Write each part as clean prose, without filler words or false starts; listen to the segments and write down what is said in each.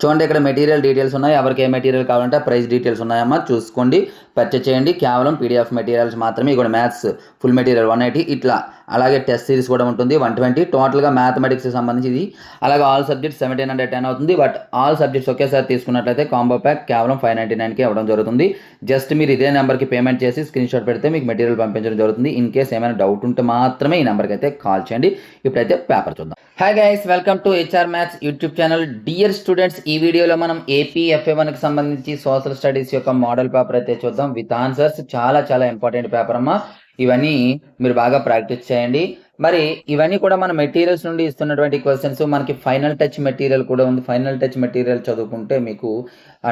చూడండి ఇక్కడ material details ఉన్నాయి. ఎవరికి ఏ మెటీరియల్ కావాలంటే ప్రైస్ డీటెయిల్స్ ఉన్నాయమ్మా, చూసుకోండి, పర్చేజ్ చేయండి. కేవలం పీడిఎఫ్ మెటీరియల్స్ మాత్రమే. ఇక్కడ మ్యాథ్స్ ఫుల్ మెటీరియల్ 180 ఇట్లా, అలాగే టెస్ట్ సిరీస్ కూడా ఉంటుంది 120. టోటల్గా మ్యాథమెటిక్స్కి సంబంధించి ఇది. అలాగే ఆల్ సబ్జెక్ట్స్ 1710 అవుతుంది. బట్ ఆల్ సబ్జెక్ట్స్ ఒకేసారి తీసుకున్నట్లయితే కాంబో ప్యాక్ కేవలం 599కి అవ్వడం జరుగుతుంది. జస్ట్ మీరు ఇదే నెంబర్కి పేమెంట్ చేసి స్క్రీన్ షాట్ పెడితే మీకు మెటీరియల్ పంపించడం జరుగుతుంది. ఇన్ కేస్ ఏమైనా డౌట్ ఉంటే మాత్రమే ఈ నెంబర్కి అయితే కాల్ చేయండి. ఇప్పుడైతే పేపర్ చూద్దాం. Hi guys, welcome to HR maths YouTube channel. Dear students, ఈ వీడియోలో మనం ఏపీ FA1కి సంబంధించి సోషల్ స్టడీస్ యొక్క మోడల్ పేపర్ అయితే చూద్దాం విత్ ఆన్సర్స్. చాలా చాలా ఇంపార్టెంట్ పేపర్ అమ్మా. ఇవన్నీ మీరు బాగా ప్రాక్టీస్ చేయండి. మరి ఇవన్నీ కూడా మన మెటీరియల్స్ నుండి ఇస్తున్నటువంటి క్వశ్చన్స్. మనకి ఫైనల్ టచ్ మెటీరియల్ కూడా ఉంది. ఫైనల్ టచ్ మెటీరియల్ చదువుకుంటే మీకు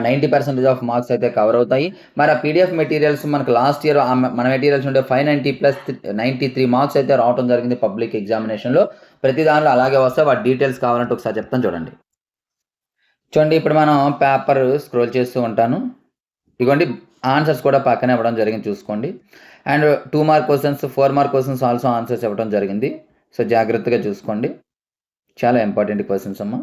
90% ఆఫ్ మార్క్స్ అయితే కవర్ అవుతాయి. మరి ఆ పీడిఎఫ్ మెటీరియల్స్ మనకు లాస్ట్ ఇయర్ మన మెటీరియల్స్ ఉంటే 590 ప్లస్ 93 మార్క్స్ అయితే రావడం జరిగింది పబ్లిక్ ఎగ్జామినేషన్లో. ప్రతి దానిలో అలాగే వస్తే వాటి డీటెయిల్స్ కావాలంటే ఒకసారి చెప్తాను చూడండి. ఇప్పుడు మనం పేపర్ స్క్రోల్ చేస్తూ ఉంటాను. ఇదిగోండి ఆన్సర్స్ కూడా పక్కనే ఇవ్వడం జరిగింది, చూసుకోండి. And 2 mark questions, 4 mark questions also answers ఇవ్వడం జరిగింది. సో జాగ్రత్తగా చూసుకోండి, చాలా ఇంపార్టెంట్ క్వశ్చన్స్ అమ్మా.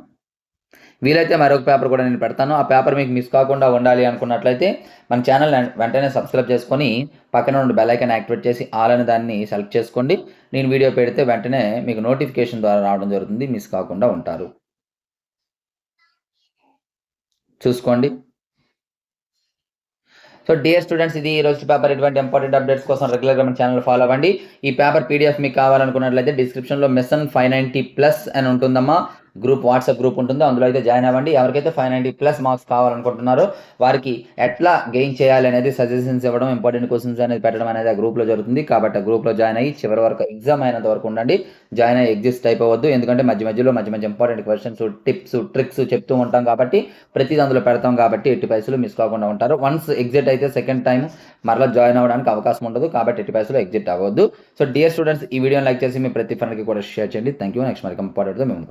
వీలైతే మరొక పేపర్ కూడా నేను పెడతాను. ఆ పేపర్ మీకు మిస్ కాకుండా ఉండాలి అనుకున్నట్లయితే మన ఛానల్ వెంటనే సబ్స్క్రైబ్ చేసుకొని పక్కన ఉన్న బెల్ ఐకాన్ యాక్టివేట్ చేసి ఆల్ అనే దాన్ని సెలెక్ట్ చేసుకోండి. నేను వీడియో పెడితే వెంటనే మీకు నోటిఫికేషన్ ద్వారా రావడం జరుగుతుంది, మిస్ కాకుండా ఉంటారు. చూసుకోండి. సో డియర్ స్టూడెంట్స్, ఇది ఈ రోజు పేపర్. ఇటువంటి ఇంపార్టెంట్ అప్డేట్స్ కోసం రెగ్యులర్గా మన ఛానల్ ఫాలో అవ్వండి. ఈ పేపర్ పీడిఎఫ్ మీకు కావాలనుకున్నట్లయితే డిస్క్రిప్షన్లో మిషన్ 590 ప్లస్ అని ఉంటుందమ్మా. గ్రూప్, వాట్సాప్ గ్రూప్ ఉంటుంది, అందులో అయితే జాయిన్ అవ్వండి. ఎవరికైతే 590 ప్లస్ మార్క్స్ కావాలనుకుంటున్నారో వారికి ఎట్లా గెయిన్ చేయాలి అనేది సజెషన్స్ ఇవ్వడం, ఇంపార్టెంట్ క్వశ్చన్స్ అనేది పెట్టడం అనేది ఆ గ్రూప్లో జరుగుతుంది. కాబట్టి ఆ గ్రూప్లో జాయిన్ అయ్యి చివరి వరకు ఎగ్జామ్ అయినంత వరకు ఉండండి. జాయిన్ అయ్యి ఎగ్జిస్ట్ అయిపోవద్దు. ఎందుకంటే మధ్య మధ్య ఇంపార్టెంట్ క్వశ్చన్స్, టిప్స్, ట్రిక్స్ చెప్తూ ఉంటాం కాబట్టి ప్రతిదీ అందులో పెడతాం కాబట్టి ఎట్టి పైసలు మిస్ కాకుండా ఉంటారు. వన్స్ ఎగ్జిట్ అయితే సెకండ్ టైం మరలా జాయిన్ అవ్వడానికి అవకాశం ఉండదు. కాబట్టి ఎట్టి పైసలు ఎగ్జిట్ అవ్వద్దు. సో డియర్ స్టూడెంట్స్, ఈ వీడియోని లైక్ చేసి మీ ప్రతి ఫ్రెండ్కి కూడా షేర్ చేయండి. Thank you. నెక్స్ట్ మరి ఇంపార్టెంట్తో మేము